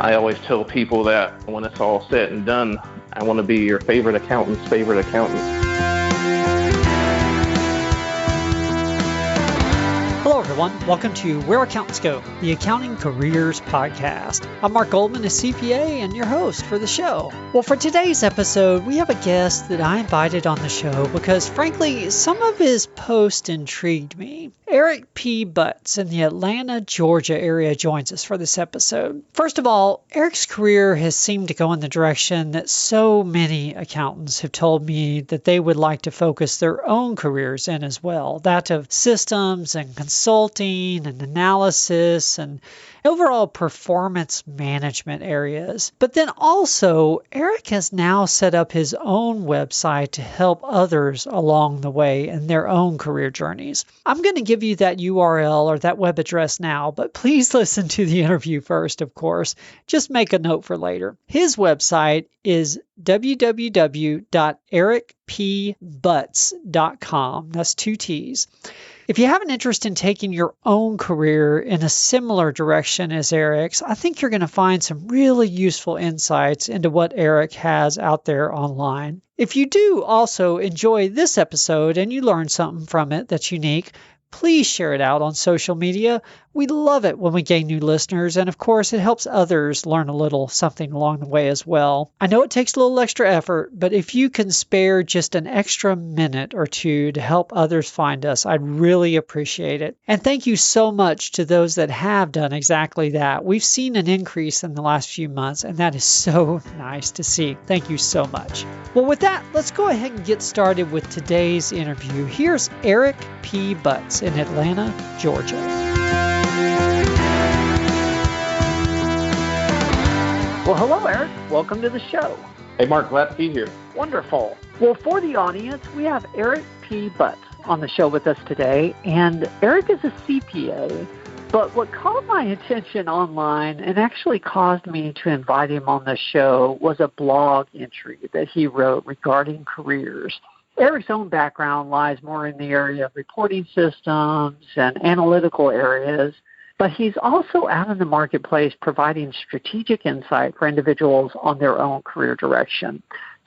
I always tell people that when it's all said and done, I want to be your favorite accountant's favorite accountant. Hello, everyone. Welcome to Where Accountants Go, the Accounting Careers Podcast. I'm Mark Goldman, a CPA, and your host for the show. Well, for today's episode, we have a guest that I invited on the show because, frankly, some of his posts intrigued me. Eric P. Butts in the Atlanta, Georgia area joins us for this episode. First of all, Eric's career has seemed to go in the direction that so many accountants have told me that they would like to focus their own careers in as well, that of systems and consulting and analysis and overall performance management areas. But then also, Eric has now set up his own website to help others along the way in their own career journeys. I'm going to give you that URL or that web address now, but please listen to the interview first, of course. Just make a note for later. His website is www.ericpbutts.com. That's 2 T's. If you have an interest in taking your own career in a similar direction as Eric's, I think you're going to find some really useful insights into what Eric has out there online. If you do also enjoy this episode and you learn something from it that's unique, please share it out on social media. We love it when we gain new listeners, and of course, it helps others learn a little something along the way as well. I know it takes a little extra effort, but if you can spare just an extra minute or two to help others find us, I'd really appreciate it. And thank you so much to those that have done exactly that. We've seen an increase in the last few months, and that is so nice to see. Thank you so much. Well, with that, let's go ahead and get started with today's interview. Here's Eric P. Butts in Atlanta, Georgia. Well, hello, Eric. Welcome to the show. Hey, Mark, glad to be here. Wonderful. Well, for the audience, we have Eric P. Butts on the show with us today, and Eric is a CPA, but what caught my attention online and actually caused me to invite him on the show was a blog entry that he wrote regarding careers. Eric's own background lies more in the area of reporting systems and analytical areas, but he's also out in the marketplace providing strategic insight for individuals on their own career direction.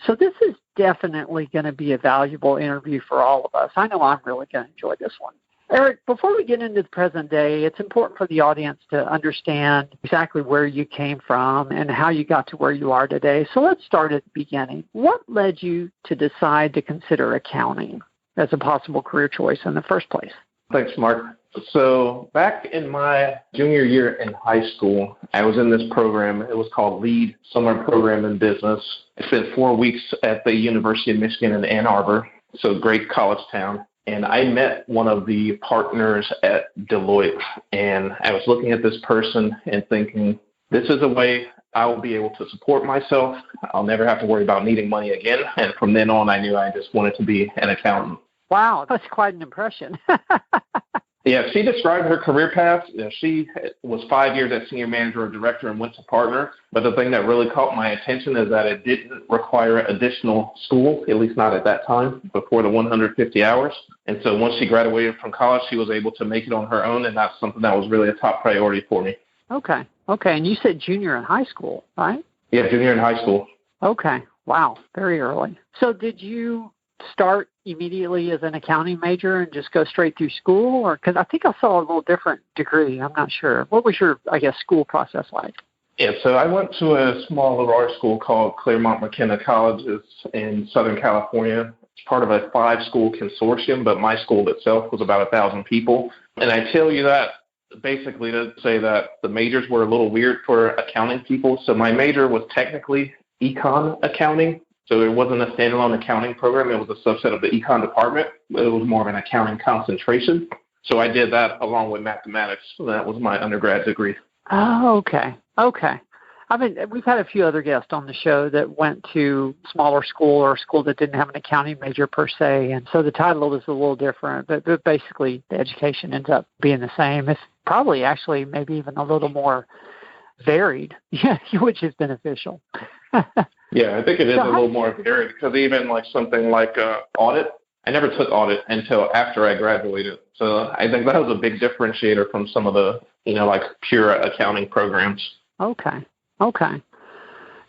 So this is definitely going to be a valuable interview for all of us. I know I'm really going to enjoy this one. Eric, before we get into the present day, it's important for the audience to understand exactly where you came from and how you got to where you are today. So let's start at the beginning. What led you to decide to consider accounting as a possible career choice in the first place? Thanks, Mark. So back in my junior year in high school, I was in this program. It was called Lead Summer Program in Business. I spent 4 weeks at the University of Michigan in Ann Arbor, so great college town. And I met one of the partners at Deloitte, and I was looking at this person and thinking, this is a way I will be able to support myself. I'll never have to worry about needing money again. And from then on, I knew I just wanted to be an accountant. Wow, that's quite an impression. Yeah, she described her career path. She was 5 years as senior manager or director and went to partner. But the thing that really caught my attention is that it didn't require additional school, at least not at that time, before the 150 hours. And so once she graduated from college, she was able to make it on her own, and that's something that was really a top priority for me. Okay. And you said junior in high school, right? Yeah, junior in high school. Okay. Wow, very early. So did you start immediately as an accounting major and just go straight through school? Or because I think I saw a little different degree. I'm not sure. What was your, school process like? Yeah, so I went to a small liberal arts school called Claremont McKenna College. It's in Southern California. It's part of a 5-school consortium, but my school itself was about 1,000 people. And I tell you that basically to say that the majors were a little weird for accounting people. So my major was technically econ accounting. So it wasn't a standalone accounting program. It was a subset of the econ department. It was more of an accounting concentration. So I did that along with mathematics. So that was my undergrad degree. Oh, okay. I mean, we've had a few other guests on the show that went to smaller school or a school that didn't have an accounting major per se. And so the title is a little different, but basically the education ends up being the same. It's probably actually maybe even a little more varied, which is beneficial. Yeah, I think it is a little more varied because even like something like audit, I never took audit until after I graduated. So I think that was a big differentiator from some of the, like pure accounting programs. Okay. Okay.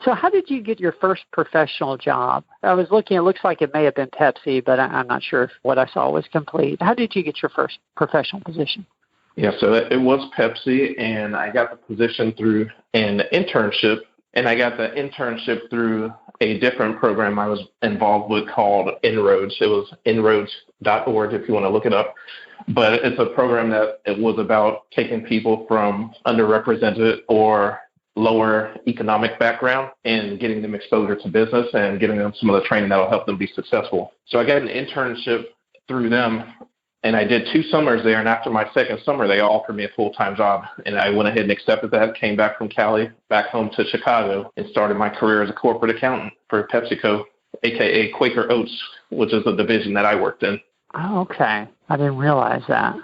So how did you get your first professional job? I was looking, it looks like it may have been Pepsi, but I'm not sure if what I saw was complete. How did you get your first professional position? Yeah, so it was Pepsi, and I got the position through an internship, and I got the internship through a different program I was involved with called Inroads. It was inroads.org if you want to look it up. But it's a program that it was about taking people from underrepresented or lower economic background and getting them exposure to business and giving them some of the training that will help them be successful. So I got an internship through them, and I did 2 summers there. And after my second summer, they offered me a full-time job. And I went ahead and accepted that, came back from Cali, back home to Chicago, and started my career as a corporate accountant for PepsiCo, a.k.a. Quaker Oats, which is the division that I worked in. Oh, okay. I didn't realize that.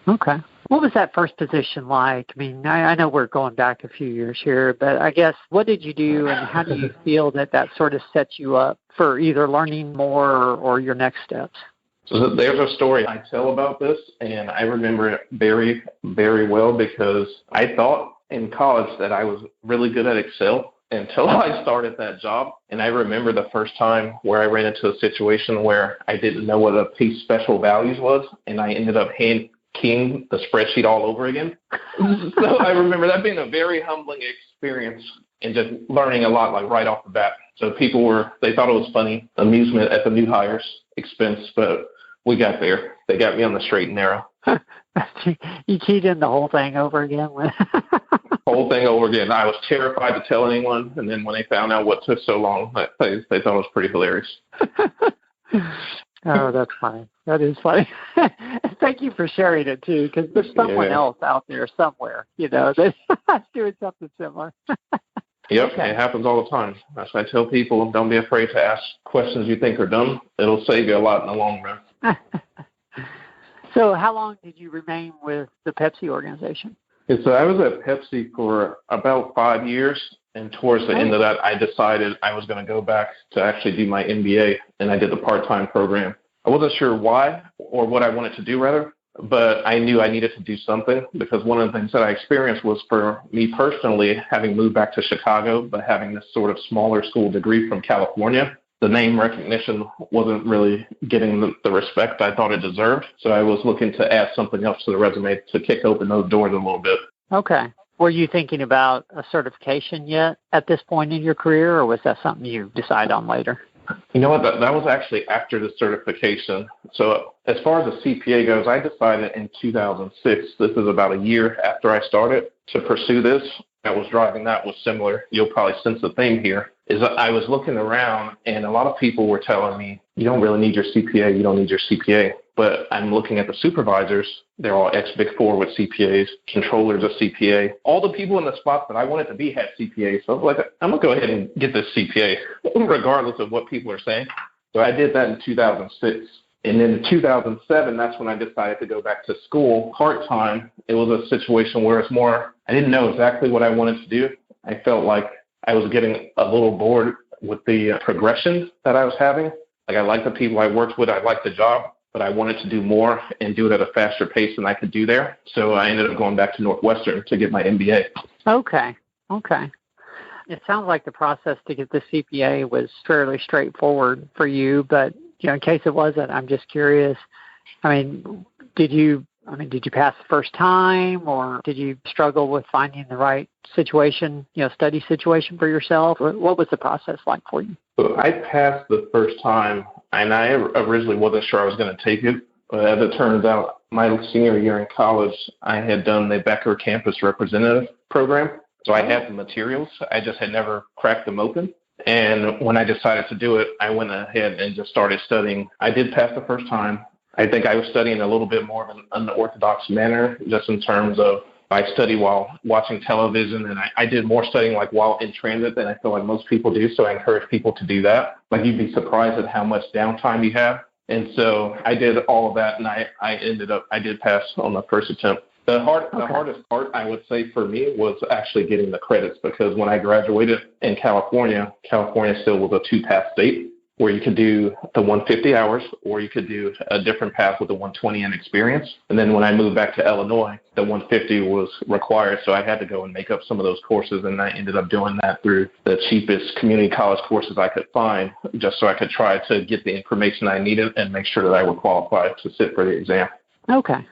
Okay. What was that first position like? I mean, I know we're going back a few years here, but I guess what did you do and how do you feel that sort of sets you up for either learning more or your next steps? So there's a story I tell about this, and I remember it very, very well because I thought in college that I was really good at Excel until I started that job. And I remember the first time where I ran into a situation where I didn't know what a piece special values was, and I ended up hand-keying the spreadsheet all over again. So I remember that being a very humbling experience and just learning a lot, like right off the bat. So they thought it was funny, amusement at the new hires' expense, but we got there. They got me on the straight and narrow. You keyed in the whole thing over again? Whole thing over again. I was terrified to tell anyone, and then when they found out what took so long, they thought it was pretty hilarious. Oh, that's funny. That is funny. Thank you for sharing it, too, because there's someone else out there somewhere, that's doing something similar. Yep, okay. It happens all the time. That's why I tell people, don't be afraid to ask questions you think are dumb. It'll save you a lot in the long run. So how long did you remain with the Pepsi organization? Yeah, so I was at Pepsi for about 5 years, and towards the end of that, I decided I was going to go back to actually do my MBA, and I did the part-time program. I wasn't sure why or what I wanted to do, rather, but I knew I needed to do something because one of the things that I experienced was for me personally, having moved back to Chicago, but having this sort of smaller school degree from California, the name recognition wasn't really getting the respect I thought it deserved. So I was looking to add something else to the resume to kick open those doors a little bit. Okay. Were you thinking about a certification yet at this point in your career, or was that something you decide on later? You know what? That was actually after the certification. So as far as the CPA goes, I decided in 2006, this is about a year after I started, to pursue this. That was driving that was similar. You'll probably sense the theme here, is that I was looking around and a lot of people were telling me, you don't really need your CPA, you don't need your CPA. But I'm looking at the supervisors. They're all ex-Big Four with CPAs, controllers of CPA. All the people in the spots that I wanted to be had CPAs. So I was like, I'm going to go ahead and get this CPA, regardless of what people are saying. So I did that in 2006. And then in 2007, that's when I decided to go back to school part-time. It was a situation where it's more, I didn't know exactly what I wanted to do. I felt like I was getting a little bored with the progression that I was having. Like I liked the people I worked with. I liked the job, but I wanted to do more and do it at a faster pace than I could do there. So I ended up going back to Northwestern to get my MBA. Okay. It sounds like the process to get the CPA was fairly straightforward for you, but in case it wasn't, I'm just curious. Did you pass the first time, or did you struggle with finding the right situation, study situation for yourself? What was the process like for you? So I passed the first time, and I originally wasn't sure I was going to take it. But as it turns out, my senior year in college, I had done the Becker Campus Representative Program. So I had the materials. I just had never cracked them open. And when I decided to do it, I went ahead and just started studying. I did pass the first time. I think I was studying a little bit more of an unorthodox manner, just in terms of I study while watching television, and I did more studying like while in transit than I feel like most people do. So I encourage people to do that. Like you'd be surprised at how much downtime you have. And so I did all of that, and I did pass on the first attempt. The hardest part, I would say, for me was actually getting the credits, because when I graduated in California still was a 2-pass state. where you could do the 150 hours, or you could do a different path with the 120 in experience. And then when I moved back to Illinois, the 150 was required, so I had to go and make up some of those courses, and I ended up doing that through the cheapest community college courses I could find, just so I could try to get the information I needed and make sure that I would qualify to sit for the exam. Okay.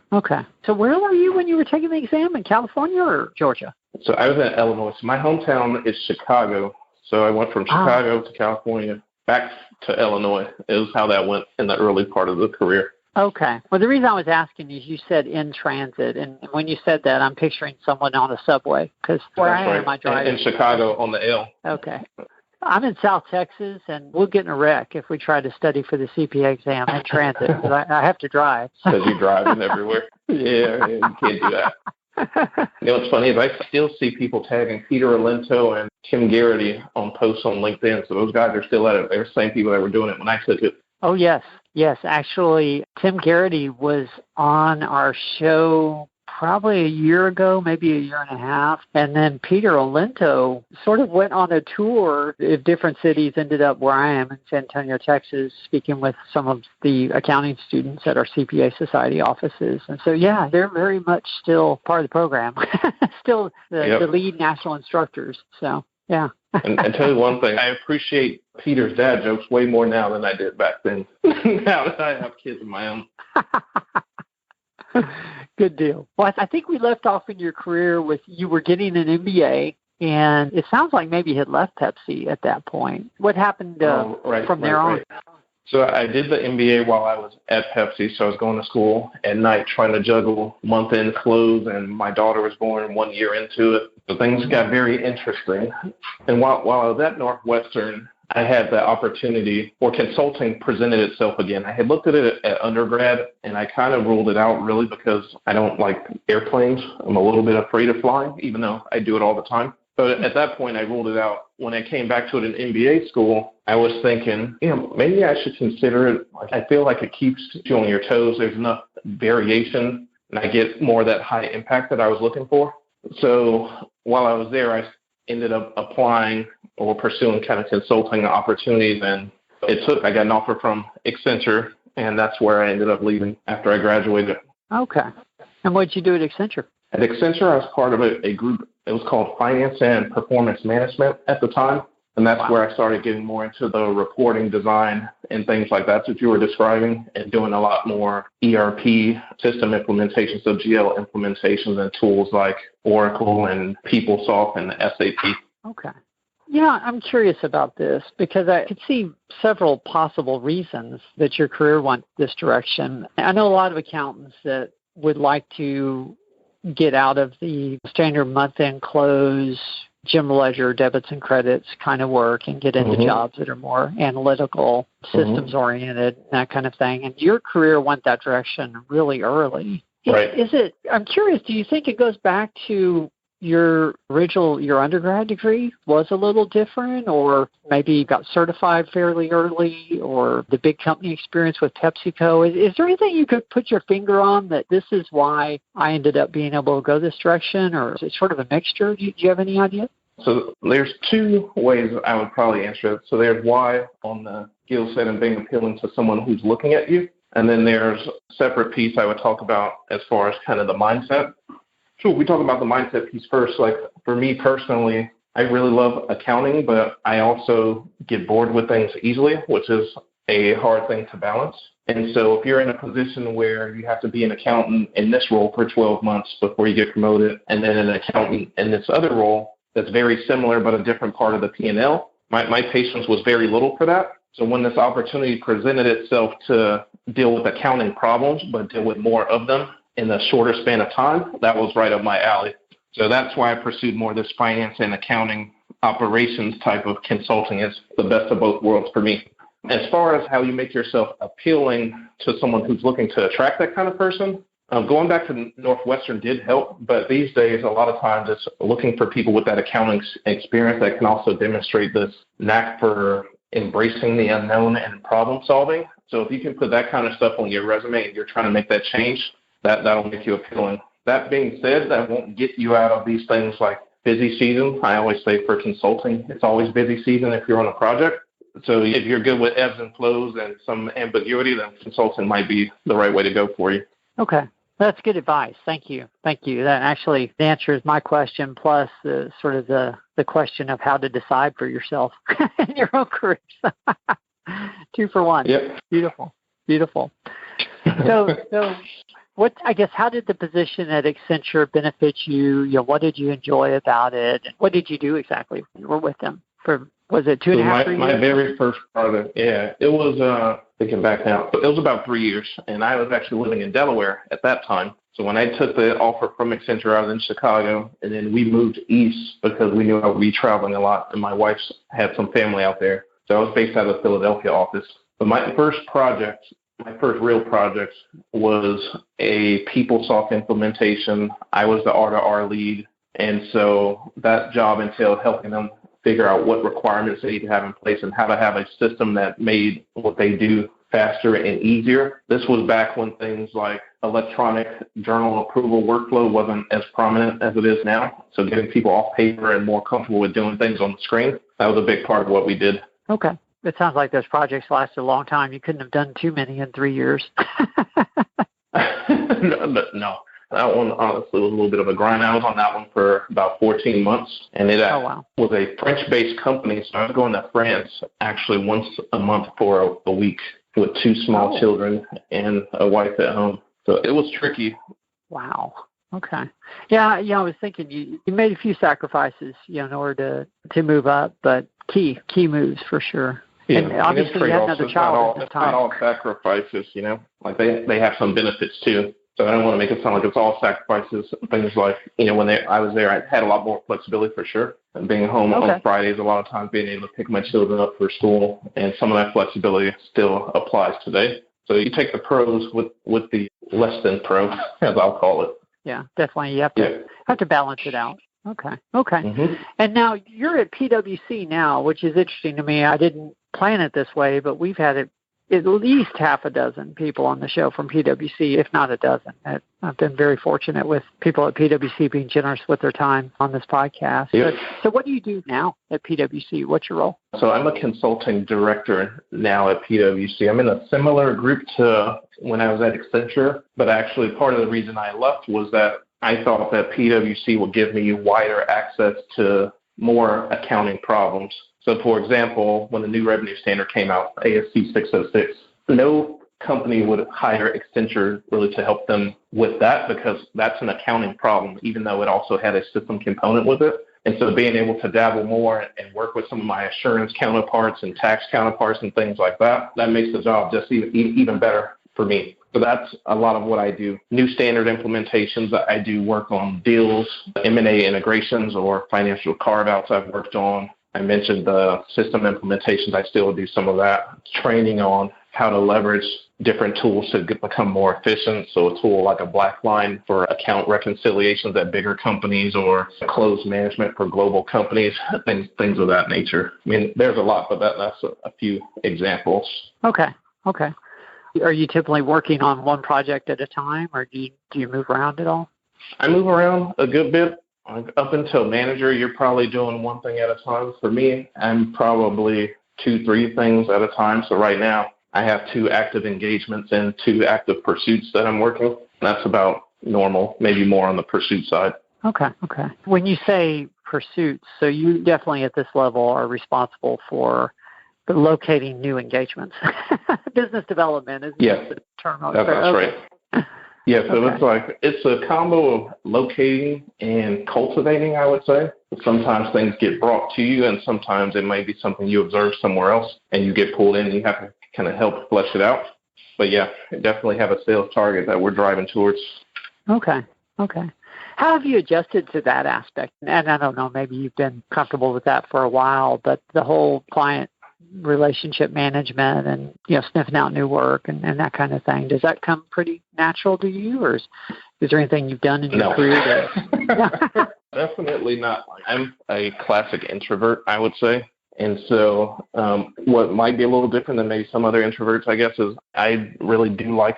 So where were you when you were taking the exam, in California or Georgia? So I was in Illinois. So my hometown is Chicago. So I went from Chicago to California, back to Illinois. It was how that went in the early part of the career. Okay. Well, the reason I was asking is you said in transit, and when you said that, I'm picturing someone on a subway, because where I am, I drive. In Chicago on the L. Okay. I'm in South Texas, and we'll get in a wreck if we try to study for the CPA exam in transit, because I have to drive. Because you're driving everywhere. Yeah, you can't do that. You know what's funny is I still see people tagging Peter Alento and Tim Garrity on posts on LinkedIn. So those guys are still at it. They're the same people that were doing it when I took it. Oh, yes. Actually, Tim Garrity was on our show probably a year ago, maybe a year and a half. And then Peter Alento sort of went on a tour of different cities, ended up where I am in San Antonio, Texas, speaking with some of the accounting students at our CPA Society offices. And so, yeah, they're very much still part of the program, still the lead national instructors. So, yeah. And tell you one thing, I appreciate Peter's dad jokes way more now than I did back then, now that I have kids of my own. Good deal. Well, I think we left off in your career with you were getting an MBA, and it sounds like maybe you had left Pepsi at that point. What happened from there on? So I did the MBA while I was at Pepsi, so I was going to school at night trying to juggle month-end close, and my daughter was born 1 year into it. So things got very interesting. And while I was at Northwestern, I had the opportunity, or consulting presented itself again. I had looked at it at undergrad, and I kind of ruled it out really because I don't like airplanes. I'm a little bit afraid of flying, even though I do it all the time. But at that point, I ruled it out. When I came back to it in MBA school, I was thinking, maybe I should consider it. I feel like it keeps you on your toes. There's enough variation, and I get more of that high impact that I was looking for. So while I was there, I ended up applying or pursuing kind of consulting opportunities, and I got an offer from Accenture, and that's where I ended up leaving after I graduated. Okay. And what did you do at Accenture? At Accenture, I was part of a group. It was called Finance and Performance Management at the time, and that's where I started getting more into the reporting design and things like that you were describing, and doing a lot more ERP system implementations, so GL implementations and tools like Oracle and PeopleSoft and SAP. Okay. Yeah, I'm curious about this because I could see several possible reasons that your career went this direction. I know a lot of accountants that would like to get out of the standard month-end close, general ledger, debits and credits kind of work and get into jobs that are more analytical, systems-oriented, that kind of thing. And your career went that direction really early. Right. I'm curious, do you think it goes back to your undergrad degree was a little different, or maybe you got certified fairly early, or the big company experience with PepsiCo? Is there anything you could put your finger on that this is why I ended up being able to go this direction, or is it sort of a mixture? Do you have any idea? So there's two ways I would probably answer it. So there's why on the skill set and being appealing to someone who's looking at you. And then there's a separate piece I would talk about as far as kind of the mindset. Sure, we talk about the mindset piece first. Like for me personally, I really love accounting, but I also get bored with things easily, which is a hard thing to balance. And so if you're in a position where you have to be an accountant in this role for 12 months before you get promoted, and then an accountant in this other role that's very similar but a different part of the P&L, my patience was very little for that. So when this opportunity presented itself to deal with accounting problems, but deal with more of them in a shorter span of time, that was right up my alley. So that's why I pursued more of this finance and accounting operations type of consulting. Is the best of both worlds for me. As far as how you make yourself appealing to someone who's looking to attract that kind of person, going back to Northwestern did help, but these days a lot of times it's looking for people with that accounting experience that can also demonstrate this knack for embracing the unknown and problem solving. So if you can put that kind of stuff on your resume and you're trying to make that change, that'll make you appealing. That being said, that won't get you out of these things like busy season. I always say for consulting, it's always busy season if you're on a project. So if you're good with ebbs and flows and some ambiguity, then consulting might be the right way to go for you. Okay. That's good advice. Thank you. That actually answers my question, plus the question of how to decide for yourself in your own career. 2 for 1. Yep. Beautiful. So how did the position at Accenture benefit you? What did you enjoy about it? What did you do exactly when you were with them? Was it 2.5 years? My very first project, it was, thinking back now, it was about 3 years, and I was actually living in Delaware at that time. So when I took the offer from Accenture, I was in Chicago, and then we moved east because we knew I would be traveling a lot, and my wife had some family out there. So I was based out of the Philadelphia office. But my first real project was a PeopleSoft implementation. I was the R2R lead, and so that job entailed helping them figure out what requirements they need to have in place and how to have a system that made what they do faster and easier. This was back when things like electronic journal approval workflow wasn't as prominent as it is now. So getting people off paper and more comfortable with doing things on the screen, that was a big part of what we did. Okay. It sounds like those projects lasted a long time. You couldn't have done too many in 3 years. No. That one, honestly, was a little bit of a grind. I was on that one for about 14 months, and it was a French-based company, so I was going to France actually once a month for a week with 2 small children and a wife at home. So it was tricky. Wow. Okay. Yeah, I was thinking you made a few sacrifices, in order to move up, but key moves for sure. Yeah, and obviously you had another child at the time. It's not all sacrifices, like they have some benefits too. So I don't want to make it sound like it's all sacrifices. Things like, when I was there, I had a lot more flexibility for sure. And being home on Fridays, a lot of times being able to pick my children up for school, and some of that flexibility still applies today. So you take the pros with the less than pro, as I'll call it. Yeah, definitely. You have to balance it out. Okay. Mm-hmm. And now you're at PwC now, which is interesting to me. I didn't plan it this way, but we've had at least half a dozen people on the show from PwC, if not a dozen. I've been very fortunate with people at PwC being generous with their time on this podcast. Yep. So what do you do now at PwC? What's your role? So I'm a consulting director now at PwC. I'm in a similar group to when I was at Accenture, but actually part of the reason I left was that I thought that PwC would give me wider access to more accounting problems. So, for example, when the new revenue standard came out, ASC 606, no company would hire Accenture really to help them with that because that's an accounting problem, even though it also had a system component with it. And so being able to dabble more and work with some of my assurance counterparts and tax counterparts and things like that, that makes the job just even better for me. So that's a lot of what I do. New standard implementations, I do work on deals, M&A integrations, or financial carve-outs I've worked on. I mentioned the system implementations. I still do some of that. Training on how to leverage different tools to become more efficient. So a tool like a Blackline for account reconciliations at bigger companies, or close management for global companies, things of that nature. I mean, there's a lot, but that's a few examples. Okay. Are you typically working on one project at a time, or do you move around at all? I move around a good bit. Up until manager, you're probably doing one thing at a time. For me, I'm probably 2-3 things at a time. So right now, I have 2 active engagements and 2 active pursuits that I'm working. That's about normal, maybe more on the pursuit side. Okay. When you say pursuits, so you definitely at this level are responsible for locating new engagements. Business development is the term. That's right. Yeah, so it's a combo of locating and cultivating, I would say. Sometimes things get brought to you, and sometimes it might be something you observe somewhere else, and you get pulled in, and you have to kind of help flesh it out. But yeah, definitely have a sales target that we're driving towards. Okay. How have you adjusted to that aspect? And I don't know, maybe you've been comfortable with that for a while, but the whole client relationship management and sniffing out new work and that kind of thing, does that come pretty natural to you, or is there anything you've done in your career Definitely not. I'm a classic introvert, I would say. And so what might be a little different than maybe some other introverts, I guess, is I really do like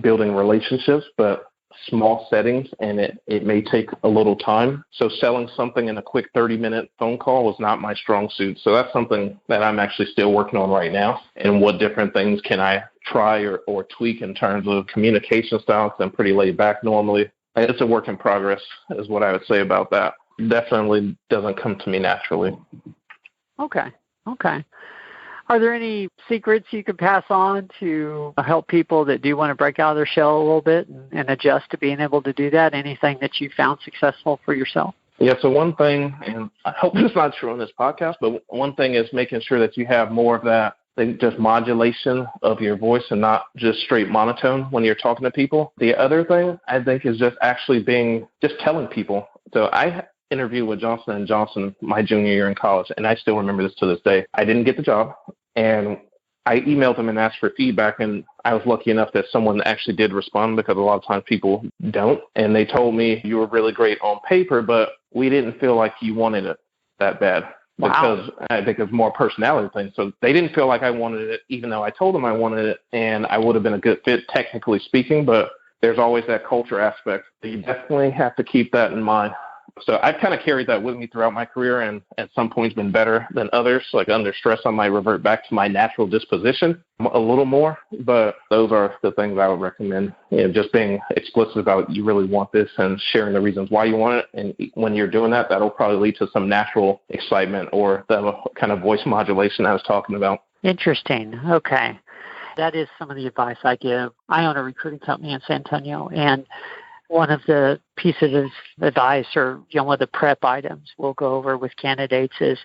building relationships, but small settings, and it may take a little time. So selling something in a quick 30-minute phone call was not my strong suit. So that's something that I'm actually still working on right now. And what different things can I try or tweak in terms of communication styles? I'm pretty laid back normally. It's a work in progress is what I would say about that. Definitely doesn't come to me naturally. Okay. Are there any secrets you could pass on to help people that do want to break out of their shell a little bit and adjust to being able to do that? Anything that you found successful for yourself? Yeah, so one thing, and I hope it's not true on this podcast, but one thing is making sure that you have more of that, just modulation of your voice and not just straight monotone when you're talking to people. The other thing I think is just actually just telling people. So I interviewed with Johnson & Johnson my junior year in college, and I still remember this to this day. I didn't get the job, and I emailed them and asked for feedback, and I was lucky enough that someone actually did respond, because a lot of times people don't. And they told me, you were really great on paper, but we didn't feel like you wanted it that bad. Wow. Because I think it's more a personality thing. So they didn't feel like I wanted it, even though I told them I wanted it, and I would have been a good fit, technically speaking, but there's always that culture aspect. You definitely have to keep that in mind. So I've kind of carried that with me throughout my career, and at some points been better than others. Like under stress, I might revert back to my natural disposition a little more, but those are the things I would recommend. Just being explicit about you really want this and sharing the reasons why you want it. And when you're doing that, that'll probably lead to some natural excitement or the kind of voice modulation I was talking about. Interesting. Okay. That is some of the advice I give. I own a recruiting company in San Antonio, and one of the pieces of advice, or one of the prep items we'll go over with candidates, is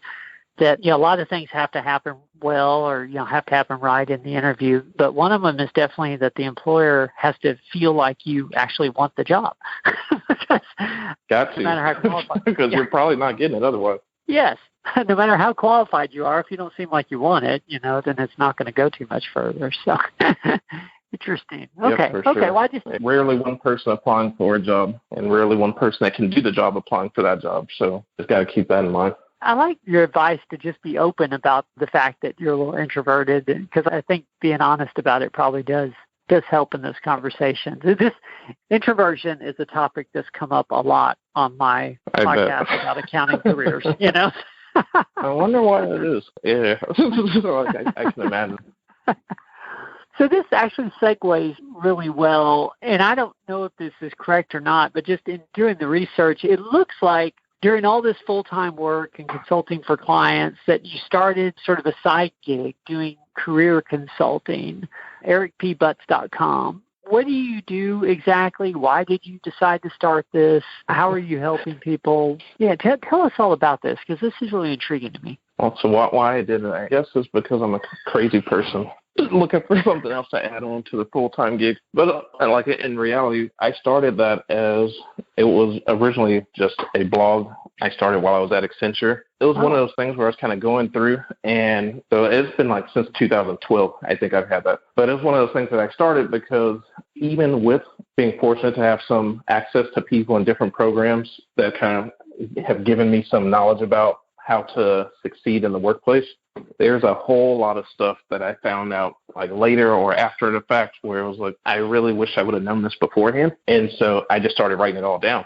that a lot of things have to happen well, or have to happen right in the interview. But one of them is definitely that the employer has to feel like you actually want the job. Got to, no matter how qualified, because you're probably not getting it otherwise. Yes, no matter how qualified you are, if you don't seem like you want it, then it's not going to go too much further. So. Interesting. Okay. Yep, sure. Okay. Rarely one person applying for a job, and rarely one person that can do the job applying for that job. So just got to keep that in mind. I like your advice to just be open about the fact that you're a little introverted, because I think being honest about it probably does help in those conversations. This introversion is a topic that's come up a lot on my podcast about accounting careers. I wonder why it is. Yeah, I can imagine. So this actually segues really well, and I don't know if this is correct or not, but just in doing the research, it looks like during all this full-time work and consulting for clients that you started sort of a side gig doing career consulting, ericpbutts.com. What do you do exactly? Why did you decide to start this? How are you helping people? Yeah, tell us all about this, because this is really intriguing to me. Well, so why I did it, I guess, is because I'm a crazy person looking for something else to add on to the full-time gig. But in reality, I started that as it was originally just a blog I started while I was at Accenture. It was one of those things where I was kind of going through, and so it's been since 2012, I think I've had that. But it was one of those things that I started because even with being fortunate to have some access to people in different programs that kind of have given me some knowledge about how to succeed in the workplace, there's a whole lot of stuff that I found out later or after the fact where it was I really wish I would have known this beforehand. And so I just started writing it all down.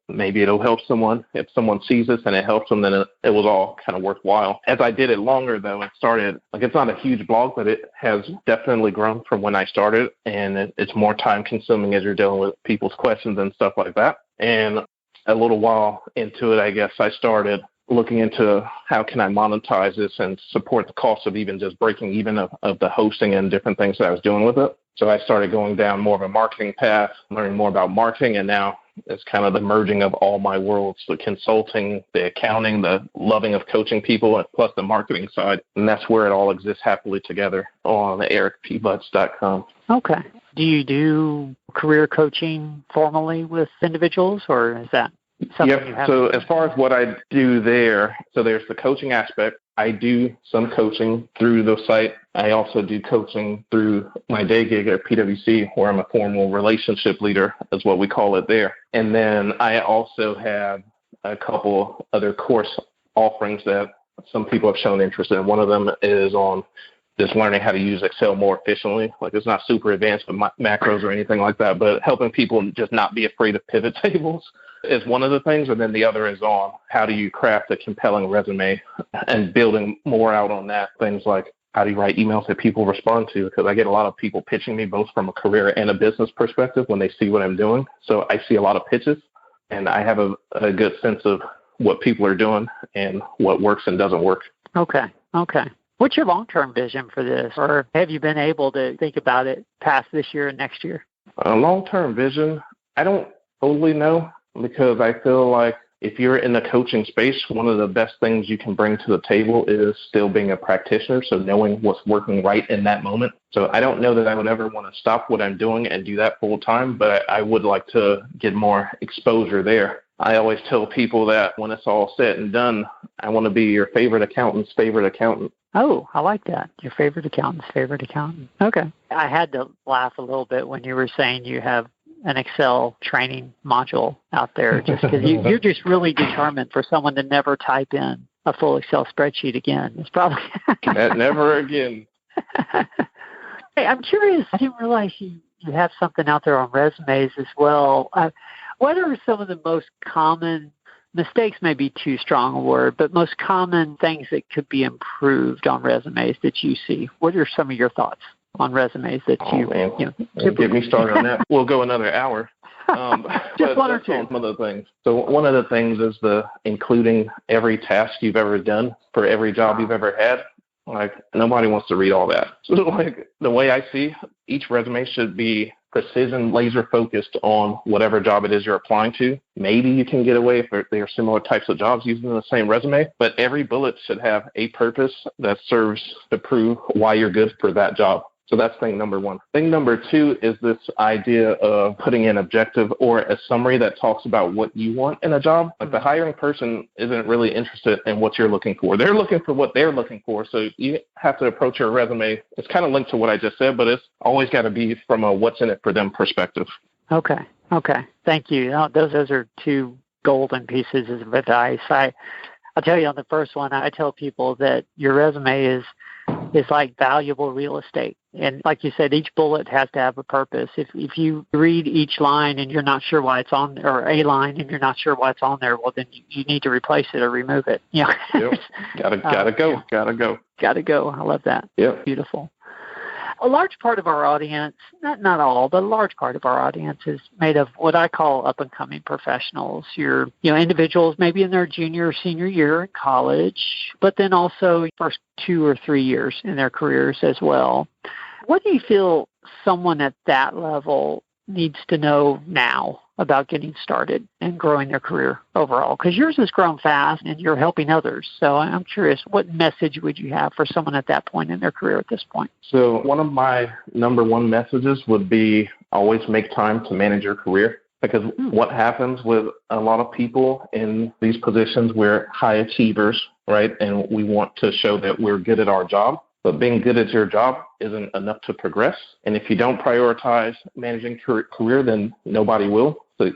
Maybe it'll help someone. If someone sees this and it helps them, then it was all kind of worthwhile. As I did it longer, though, it started, it's not a huge blog, but it has definitely grown from when I started. And it's more time consuming as you're dealing with people's questions and stuff like that. And a little while into it, I guess I started looking into how can I monetize this and support the cost of even just breaking even of the hosting and different things that I was doing with it. So I started going down more of a marketing path, learning more about marketing, and now it's kind of the merging of all my worlds, the consulting, the accounting, the loving of coaching people, plus the marketing side. And that's where it all exists happily together on ericpbutts.com. Okay. Do you do career coaching formally with individuals, or is that something you have? So as far as what I do there, so there's the coaching aspect. I do some coaching through the site. I also do coaching through my day gig at PwC, where I'm a formal relationship leader, is what we call it there. And then I also have a couple other course offerings that some people have shown interest in. One of them is on just learning how to use Excel more efficiently. Like, it's not super advanced with macros or anything like that, but helping people just not be afraid of pivot tables is one of the things. And then the other is on how do you craft a compelling resume and building more out on that. Things like how do you write emails that people respond to? Because I get a lot of people pitching me both from a career and a business perspective when they see what I'm doing. So I see a lot of pitches, and I have a good sense of what people are doing and what works and doesn't work. Okay. What's your long-term vision for this? Or have you been able to think about it past this year and next year? A long-term vision, I don't totally know, because I feel like if you're in the coaching space, one of the best things you can bring to the table is still being a practitioner, so knowing what's working right in that moment. So I don't know that I would ever want to stop what I'm doing and do that full time, but I would like to get more exposure there. I always tell people that when it's all said and done, I want to be your favorite accountant's favorite accountant. Oh, I like that. Your favorite accountant's favorite accountant. Okay. I had to laugh a little bit when you were saying you have an Excel training module out there, just because you're just really determined for someone to never type in a full Excel spreadsheet again. It's probably never again. Hey, I'm curious. I didn't realize you have something out there on resumes as well. What are some of the most common mistakes, may be too strong a word, but most common things that could be improved on resumes that you see? What are some of your thoughts on resumes that get me started on that? We'll go another hour. Just one or two. One of the things. So one of the things is including every task you've ever done for every job you've ever had. Like, nobody wants to read all that. So, like, the way I see, each resume should be precision, laser focused on whatever job it is you're applying to. Maybe you can get away if there are similar types of jobs using the same resume, but every bullet should have a purpose that serves to prove why you're good for that job. So that's thing number one. Thing number two is this idea of putting an objective or a summary that talks about what you want in a job. Like, the hiring person isn't really interested in what you're looking for. They're looking for what they're looking for. So you have to approach your resume. It's kind of linked to what I just said, but it's always got to be from a what's in it for them perspective. Okay. Thank you. Those are two golden pieces of advice. I'll tell you on the first one, I tell people that your resume is like valuable real estate. And like you said, each bullet has to have a purpose. If you read each line and you're not sure why it's on, or a line and you're not sure why it's on there, well, then you need to replace it or remove it. Yeah. Yep. Gotta go. Gotta go. I love that. Yep. Beautiful. A large part of our audience, not all, but a large part of our audience is made of what I call up-and-coming professionals. You're individuals maybe in their junior or senior year in college, but then also first 2 or 3 years in their careers as well. What do you feel someone at that level needs to know now about getting started and growing their career overall? Because yours has grown fast and you're helping others. So I'm curious, what message would you have for someone at that point in their career at this point? So one of my number one messages would be always make time to manage your career. Because what happens with a lot of people in these positions, we're high achievers, right? And we want to show that we're good at our job. But being good at your job isn't enough to progress. And if you don't prioritize managing career, then nobody will. So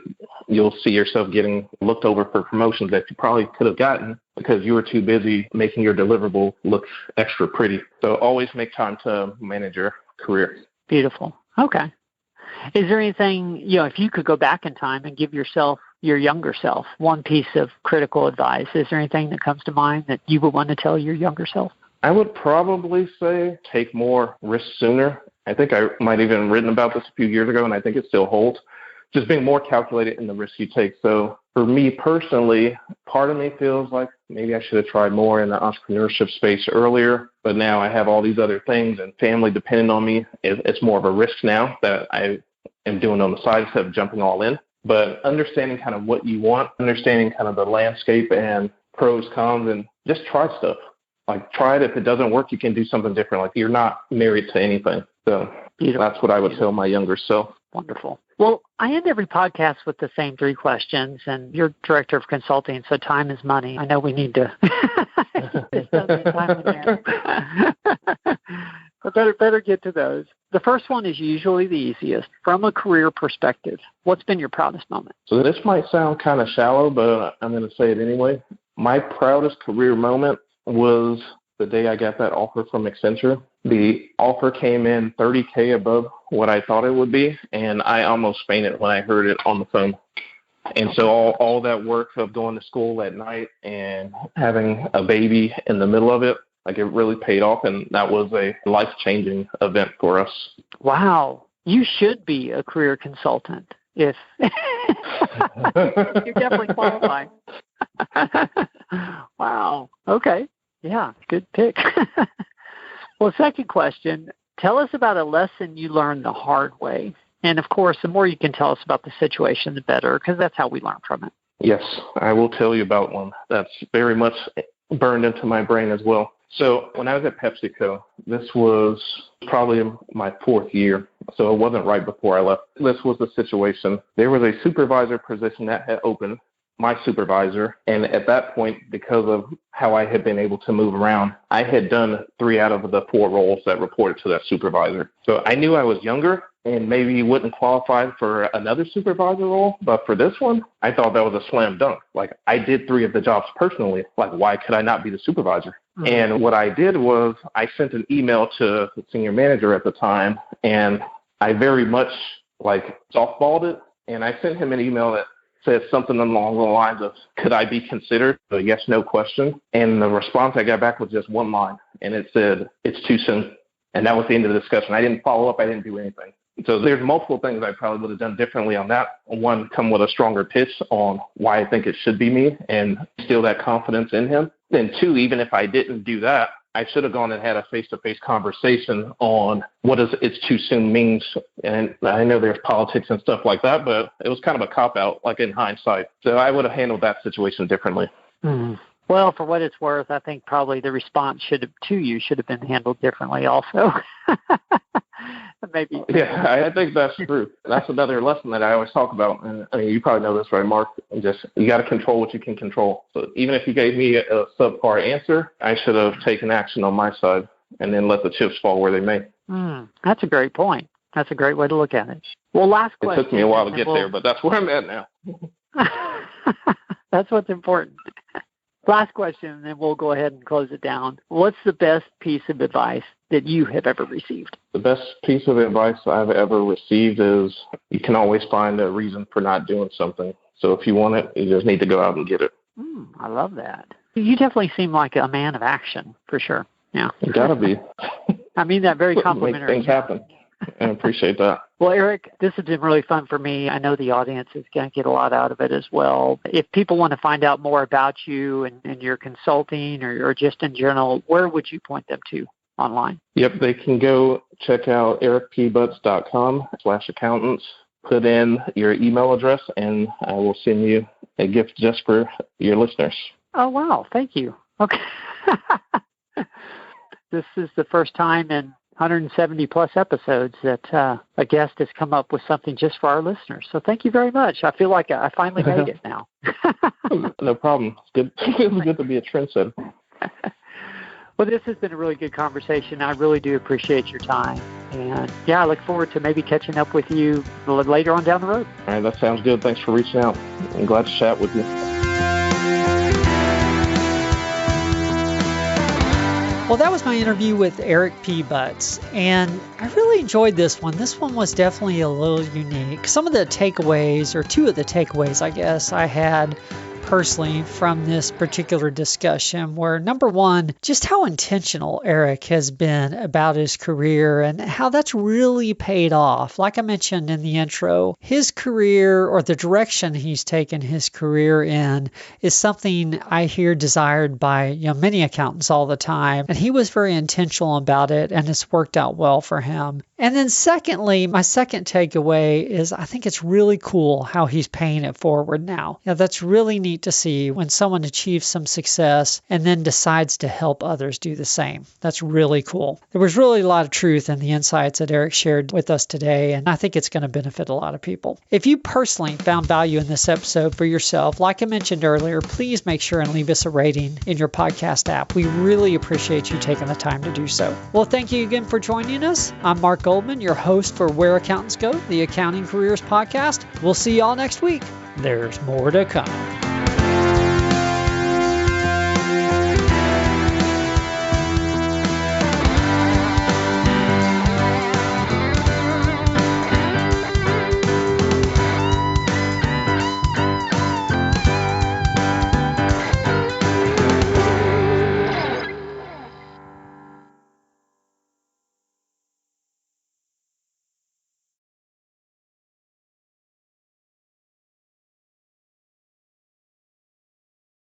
you'll see yourself getting looked over for promotions that you probably could have gotten because you were too busy making your deliverable look extra pretty. So always make time to manage your career. Beautiful. Okay. Is there anything, if you could go back in time and give yourself, your younger self, one piece of critical advice, is there anything that comes to mind that you would want to tell your younger self? I would probably say take more risks sooner. I think I might have even written about this a few years ago, and I think it still holds. Just being more calculated in the risks you take. So for me personally, part of me feels like maybe I should have tried more in the entrepreneurship space earlier, but now I have all these other things and family depending on me. It's more of a risk now that I am doing on the side instead of jumping all in. But understanding kind of what you want, understanding kind of the landscape and pros, cons, and just try stuff. Like, try it. If it doesn't work, you can do something different. Like, you're not married to anything. So that's what I would tell my younger self. Wonderful. Well, I end every podcast with the same 3 questions, and you're director of consulting, so time is money. I know we need to spend time in there. But better get to those. The first one is usually the easiest. From a career perspective, what's been your proudest moment? So this might sound kind of shallow, but I'm going to say it anyway. My proudest career moment was the day I got that offer from Accenture. The offer came in $30K above what I thought it would be, and I almost fainted when I heard it on the phone. And so all that work of going to school at night and having a baby in the middle of it, like, it really paid off, and that was a life-changing event for us. Wow. You should be a career consultant if you're definitely qualified. Wow. Okay. Yeah, good pick. Well, second question, tell us about a lesson you learned the hard way. And, of course, the more you can tell us about the situation, the better, because that's how we learn from it. Yes, I will tell you about one that's very much burned into my brain as well. So when I was at PepsiCo, this was probably my 4th year, so it wasn't right before I left. This was the situation. There was a supervisor position that had opened, my supervisor, and at that point, because of how I had been able to move around, I had done 3 out of the 4 roles that reported to that supervisor. So I knew I was younger and maybe wouldn't qualify for another supervisor role, but for this one, I thought that was a slam dunk. Like, I did 3 of the jobs personally. Like, why could I not be the supervisor? Mm-hmm. And what I did was I sent an email to the senior manager at the time, and I very much, softballed it, and I sent him an email that said something along the lines of, could I be considered? A yes, no question. And the response I got back was just one line, and it said, it's too soon. And that was the end of the discussion. I didn't follow up. I didn't do anything. So there's multiple things I probably would have done differently on that. One, come with a stronger pitch on why I think it should be me and instill that confidence in him. Then 2, even if I didn't do that, I should have gone and had a face-to-face conversation on what does it's too soon means. And I know there's politics and stuff like that, but it was kind of a cop-out, like in hindsight. So I would have handled that situation differently. Mm-hmm. Well, for what it's worth, I think probably the response should have been handled differently also. Maybe. Yeah, I think that's true. That's another lesson that I always talk about. And I mean, you probably know this, right, Mark? You got to control what you can control. So even if you gave me a subpar answer, I should have taken action on my side and then let the chips fall where they may. That's a great point. That's a great way to look at it. Well, last question. It took me a while to get there, but that's where I'm at now. That's what's important. Last question, and then we'll go ahead and close it down. What's the best piece of advice that you have ever received? The best piece of advice I've ever received is you can always find a reason for not doing something. So if you want it, you just need to go out and get it. I love that. You definitely seem like a man of action, for sure. Yeah. You got to be. I mean that very complimentary. Make things happen. I appreciate that. Well, Eric, this has been really fun for me. I know the audience is going to get a lot out of it as well. If people want to find out more about you and your consulting or just in general, where would you point them to online? Yep, they can go check out ericpbutts.com/accountants. Put in your email address, and I will send you a gift just for your listeners. Oh, wow. Thank you. Okay. This is the first time in 170 plus episodes that a guest has come up with something just for our listeners. So thank you very much. I feel like I finally made it now. No problem. It's good. It's good to be a trendsetter. Well, this has been a really good conversation. I really do appreciate your time. And I look forward to maybe catching up with you later on down the road. All right, that sounds good. Thanks for reaching out. I'm glad to chat with you. Well, that was my interview with Eric P. Butts, and I really enjoyed this one. This one was definitely a little unique. Some of the takeaways, or 2 of the takeaways, I guess, I had personally from this particular discussion were, number 1, just how intentional Eric has been about his career and how that's really paid off. Like I mentioned in the intro, his career, or the direction he's taken his career in, is something I hear desired by many accountants all the time. And he was very intentional about it, and it's worked out well for him. And then secondly, my second takeaway is I think it's really cool how he's paying it forward now. That's really neat to see when someone achieves some success and then decides to help others do the same. That's really cool. There was really a lot of truth in the insights that Eric shared with us today, and I think it's going to benefit a lot of people. If you personally found value in this episode for yourself, like I mentioned earlier, please make sure and leave us a rating in your podcast app. We really appreciate you taking the time to do so. Well, thank you again for joining us. I'm Mark Goldman, your host for Where Accountants Go, the Accounting Careers Podcast. We'll see y'all next week. There's more to come.